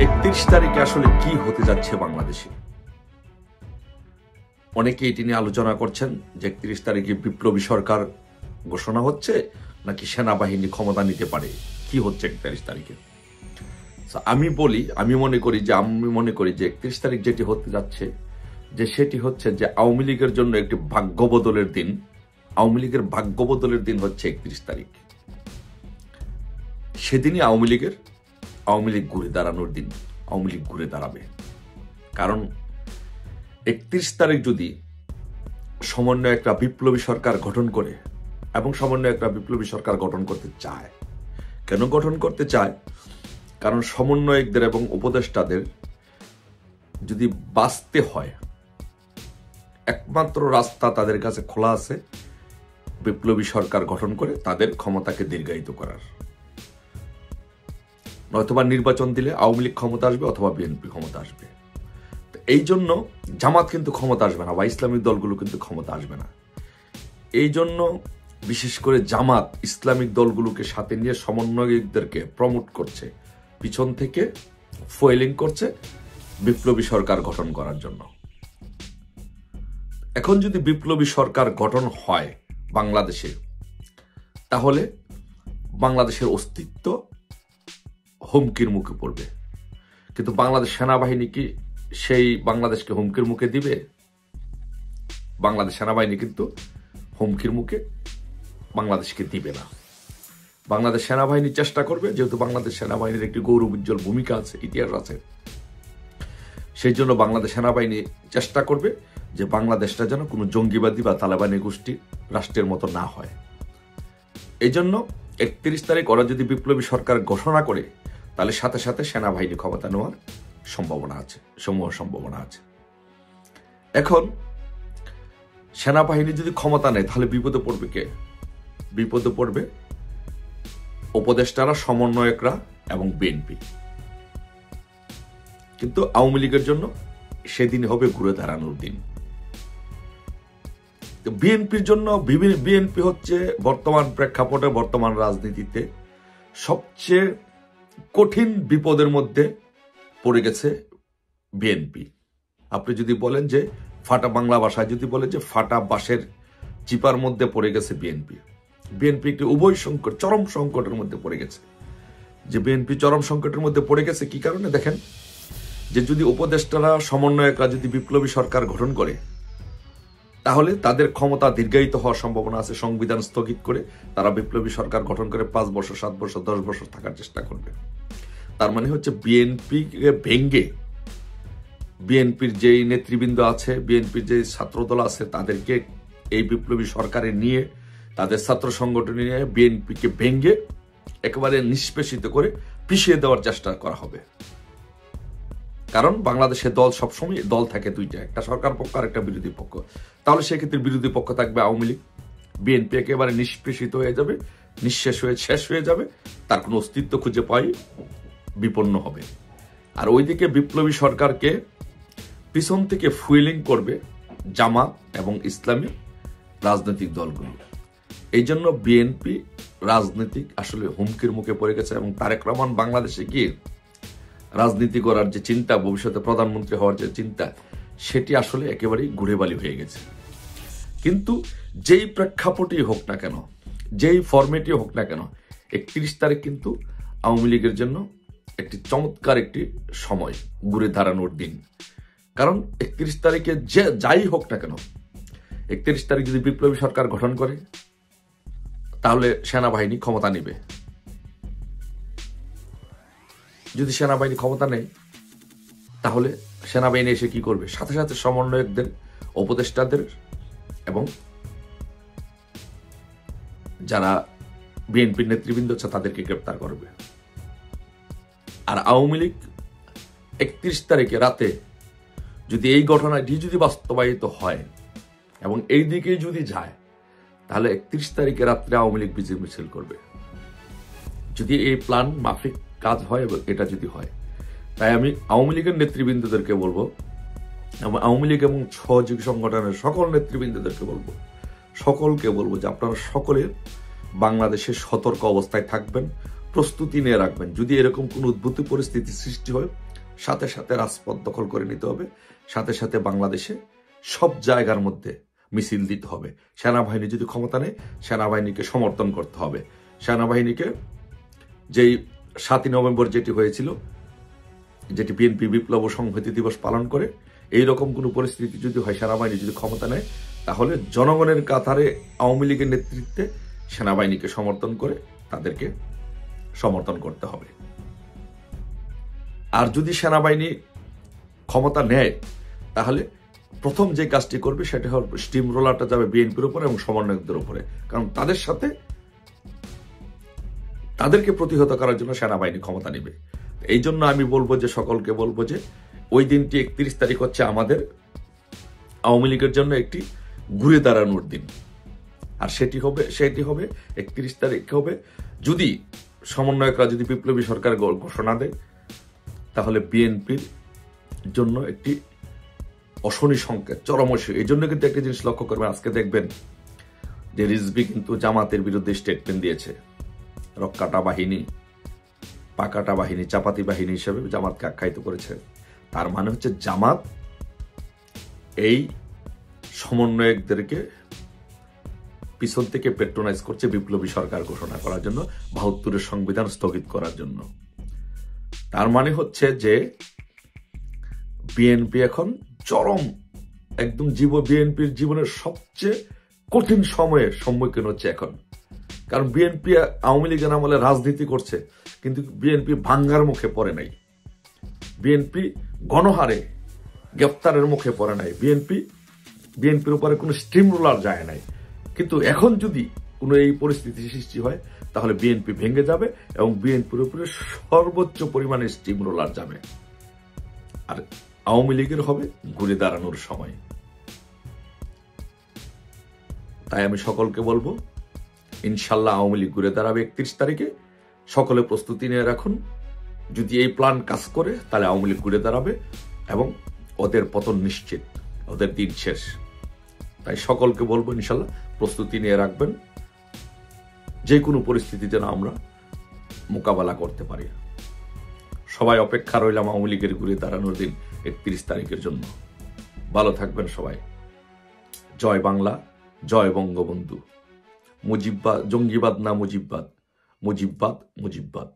31 তারিখে আসলে কি হতে যাচ্ছে বাংলাদেশে? অনেকে এটি নিয়ে আলোচনা করছেন যে 31 তারিখে বিপ্লবী সরকার ঘোষণা হচ্ছে নাকি সেনাবাহিনী ক্ষমতা নিতে পারে, কি হচ্ছে 31 তারিখে। আমি মনে করি যে 31 তারিখ যেটি হতে যাচ্ছে যে সেটি হচ্ছে যে আওয়ামী লীগের জন্য একটি ভাগ্য বদলের দিন। আওয়ামী লীগের ভাগ্য বদলের দিন হচ্ছে 31 তারিখ। সেদিনই আওয়ামী লীগ ঘুরে দাঁড়ানোর দিন। আওয়ামী লীগ ঘুরে দাঁড়াবে, কারণ 31 তারিখ যদি সমন্বয় একটা বিপ্লবী সরকার গঠন করে, এবং সমন্বয় একটা বিপ্লবী সরকার গঠন করতে চায়, কেন গঠন করতে চায়? কারণ সমন্বয়কদের এবং উপদেষ্টাদের যদি বাঁচতে হয়, একমাত্র রাস্তা তাদের কাছে খোলা আছে বিপ্লবী সরকার গঠন করে তাদের ক্ষমতাকে দীর্ঘায়িত করার। নয়তোবা নির্বাচন দিলে আওয়ামী লীগ ক্ষমতা আসবে অথবা বিএনপি ক্ষমতা আসবে। এই জন্য জামাত কিন্তু ক্ষমতা আসবে না, বা ইসলামিক দলগুলো কিন্তু ক্ষমতা আসবে না। এই জন্য বিশেষ করে জামাত ইসলামিক দলগুলোকে সাথে নিয়ে সমন্বয়কদেরকে প্রমোট করছে, পিছন থেকে ফুয়েলিং করছে বিপ্লবী সরকার গঠন করার জন্য। এখন যদি বিপ্লবী সরকার গঠন হয় বাংলাদেশে, তাহলে বাংলাদেশের অস্তিত্ব হুমকির মুখে পড়বে। কিন্তু বাংলাদেশ সেনাবাহিনী কি সেই বাংলাদেশকে হুমকির মুখে দিবে? বাংলাদেশ সেনাবাহিনী কিন্তু হুমকির মুখে বাংলাদেশকে দিবে না। বাংলাদেশ সেনাবাহিনী চেষ্টা করবে, যেহেতু বাংলাদেশ সেনাবাহিনীর একটি গৌরব উজ্জ্বল ভূমিকা আছে, ইতিহাস আছে, সেই জন্য বাংলাদেশ সেনাবাহিনী চেষ্টা করবে যে বাংলাদেশটা যেন কোনো জঙ্গিবাদী বা তালেবানি গোষ্ঠী রাষ্ট্রের মতো না হয়। এই জন্য 31 তারিখ ওরা যদি বিপ্লবী সরকার ঘোষণা করে, তাহলে সাথে সাথে সেনাবাহিনী ক্ষমতা নেওয়ার সম্ভাবনা আছে। এখন সেনাবাহিনী যদি ক্ষমতা নেয়, তাহলে বিপদে পড়বে কে? বিপদে পড়বে উপদেষ্টারা, সমন্বয়করা এবং বিএনপি। কিন্তু আওয়ামী লীগের জন্য সেদিন হবে ঘুরে দাঁড়ানোর দিন। বিএনপির জন্য, বিএনপি হচ্ছে বর্তমান প্রেক্ষাপটে, বর্তমান রাজনীতিতে সবচেয়ে কঠিন বিপদের মধ্যে পড়ে গেছে বিএনপি। আপনি যদি বলেন যে ফাটা, বাংলা ভাষায় যদি বলেন যে ফাটা বাঁশের চিপার মধ্যে পড়ে গেছে বিএনপি একটি উভয় সংকট, চরম সংকটের মধ্যে পড়ে গেছে। যে বিএনপি চরম সংকটের মধ্যে পড়ে গেছে কি কারণে? দেখেন, যে যদি উপদেষ্টারা, সমন্বয়করা যদি বিপ্লবী সরকার গঠন করে, তাহলে তাদের ক্ষমতা দীর্ঘায়িত হওয়ার সম্ভাবনা আছে। সংবিধান স্থগিত করে তারা বিপ্লবী সরকার গঠন করে 5 বছর, 7 বছর, 10 বছর থাকার চেষ্টা করবে। তার মানে হচ্ছে বিএনপিকে ভেঙ্গে, বিএনপির যেই নেতৃবৃন্দ আছে, বিএনপির যে ছাত্রদল আছে, তাদেরকে এই বিপ্লবী সরকারে নিয়ে, তাদের ছাত্র সংগঠনে নিয়ে বিএনপিকে ভেঙ্গে একেবারে নিষ্পেষিত করে পিছিয়ে দেওয়ার চেষ্টা করা হবে। কারণ বাংলাদেশের দল সবসময় দল থাকে দুইটা, একটা সরকার পক্ষ আর একটা বিরোধী পক্ষ। তাহলে সেক্ষেত্রে বিরোধী পক্ষ থাকবে আওয়ামী লীগ, বিএনপি একেবারে নিষ্পেষিত হয়ে যাবে, শেষ হয়ে যাবে, তার কোনো অস্তিত্ব খুঁজে পাই বিপন্ন হবে। আর ওইদিকে বিপ্লবী সরকারকে পিছন থেকে ফুয়েলিং করবে জামাত এবং ইসলামী রাজনৈতিক দলগুলো। এই জন্য বিএনপি রাজনৈতিক আসলে হুমকির মুখে পড়ে গেছে, এবং তারেক রহমান বাংলাদেশে গিয়ে রাজনীতি করার যে চিন্তা, ভবিষ্যতে প্রধানমন্ত্রী হওয়ার যে চিন্তা, সেটি আসলে একেবারেই ঘুরে বালি হয়ে গেছে। কিন্তু যেই প্রেক্ষাপটই হোক না কেন, যেই ফরম্যাটই হোক না কেন, 31 তারিখ কিন্তু আওয়ামী লীগের জন্য একটি চমৎকার একটি সময়, ঘুরে দাঁড়ানোর দিন। কারণ 31 তারিখে যে যাই হোক না কেন, 31 তারিখ যদি বিপ্লবী সরকার গঠন করে, তাহলে সেনাবাহিনী ক্ষমতা নেবে। যদি সেনাবাহিনী ক্ষমতা নেয়, তাহলে সেনাবাহিনী এসে কি করবে? সাথে সাথে সমন্বয়কদের, উপদেষ্টাদের এবং যারা বিএনপির নেতৃবৃন্দ আছে তাদেরকে গ্রেপ্তার করবে। আর আওয়ামী লীগ 31 তারিখে রাতে যদি এই ঘটনাটি যদি বাস্তবায়িত হয় এবং এই দিকে যদি যায়, তাহলে 31 তারিখে রাত্রে আওয়ামী লীগ বিজয় মিছিল করবে, যদি এই প্ল্যান মাফিক কাজ হয় এবং এটা যদি হয়। তাই আমি আওয়ামী লীগের নেতৃবৃন্দদেরকে বলবো, আওয়ামী লীগ এবং সহযোগী সংগঠনের সকল নেতৃবৃন্দদেরকে বলবো, সকলকে বলবো যে আপনারা সকলে বাংলাদেশের সতর্ক অবস্থায় থাকবেন, প্রস্তুতি নিয়ে রাখবেন। যদি এরকম কোনো উদ্ভূত পরিস্থিতি সৃষ্টি হয়, সাথে সাথে রাজপথ দখল করে নিতে হবে, সাথে সাথে বাংলাদেশে সব জায়গার মধ্যে মিছিল দিতে হবে। সেনাবাহিনী যদি ক্ষমতা নেয়, সেনাবাহিনীকে সমর্থন করতে হবে। সেনাবাহিনীকে যেই 7ই নভেম্বর যেটি হয়েছিল, যেটি বিএনপি বিপ্লব ও সংহতি দিবস পালন করে, এইরকম কোনো পরিস্থিতি যদি হয়, সেনাবাহিনী যদি ক্ষমতা নেয়, তাহলে জনগণের কাতারে আওয়ামী লীগের নেতৃত্বে সেনাবাহিনীকে সমর্থন করে তাদেরকে সমর্থন করতে হবে। আর যদি সেনাবাহিনী ক্ষমতা নেয়, তাহলে প্রথম যে কাজটি করবে সেটা হল স্টিম রোলারটা যাবে বিএনপির উপরে এবং সমন্বয়কদের উপরে, কারণ তাদের সাথে তাদেরকে প্রতিহত করার জন্য সেনাবাহিনী ক্ষমতা নেবে। এই জন্য আমি বলবো যে, সকলকে বলবো যে, ওই দিনটি 31 তারিখ হচ্ছে আমাদের আওয়ামী লীগের জন্য একটি ঘুরে দাঁড়ানোর দিন। আর সেটি হবে 31 তারিখ হবে, যদি সমন্বয়করা যদি বিপ্লবী সরকার ঘোষণা দেয়, তাহলে বিএনপির জন্য একটি অশনি সংকেত, চরম অশনি। এই জন্য কিন্তু একটা জিনিস লক্ষ্য করবেন, আজকে দেখবেন যে রিজভী কিন্তু জামাতের বিরুদ্ধে স্টেটমেন্ট দিয়েছে। রক্ষাটা বাহিনী, পাকাটা বাহিনী, চাপাতি বাহিনী হিসেবে জামাতকে আখ্যায়িত করেছে। তার মানে হচ্ছে জামাত এই সমন্বয়কদেরকে পিছন থেকে পেট্রোনাইজ করছে বিপ্লবী সরকার ঘোষণা করার জন্য, ৭২-এর সংবিধান স্থগিত করার জন্য। তার মানে হচ্ছে যে বিএনপি এখন চরম একদম বিএনপির জীবনের সবচেয়ে কঠিন সময়ের সম্মুখীন হচ্ছে এখন। কারণ বিএনপি আওয়ামী লীগের আমলে রাজনীতি করছে, কিন্তু বিএনপি ভাঙ্গার মুখে পড়ে নাই, বিএনপি গণহারে গ্রেফতারের মুখে পড়ে নাই, বিএনপির উপরে কোনো স্টিম রোলার যায় নাই। কিন্তু এখন যদি কোনো এই পরিস্থিতি সৃষ্টি হয়, তাহলে বিএনপি ভেঙে যাবে এবং বিএনপির উপরে সর্বোচ্চ পরিমাণে স্টিম রোলার যাবে, আর আওয়ামী লীগের হবে ঘুরে দাঁড়ানোর সময়। তাই আমি সকলকে বলবো, ইনশাল্লাহ আওয়ামী লীগ ঘুরে দাঁড়াবে 31 তারিখে। সকলে প্রস্তুতি নিয়ে রাখুন। যদি এই প্ল্যান কাজ করে, তাহলে আওয়ামী লীগ ঘুরে দাঁড়াবে এবং ওদের পতন নিশ্চিত, ওদের দিন শেষ। তাই সকলকে বলবো, ইনশাল্লাহ প্রস্তুতি নিয়ে রাখবেন, যে কোনো পরিস্থিতি যেন আমরা মোকাবেলা করতে পারি। সবাই অপেক্ষা রইলাম আওয়ামী লীগের ঘুরে দাঁড়ানোর দিন 31 তারিখের জন্য। ভালো থাকবেন সবাই। জয় বাংলা, জয় বঙ্গবন্ধু। মুজিববাদ, জঙ্গিবাদ না মুজিববাদ, মুজিববাদ, মুজিববাদ।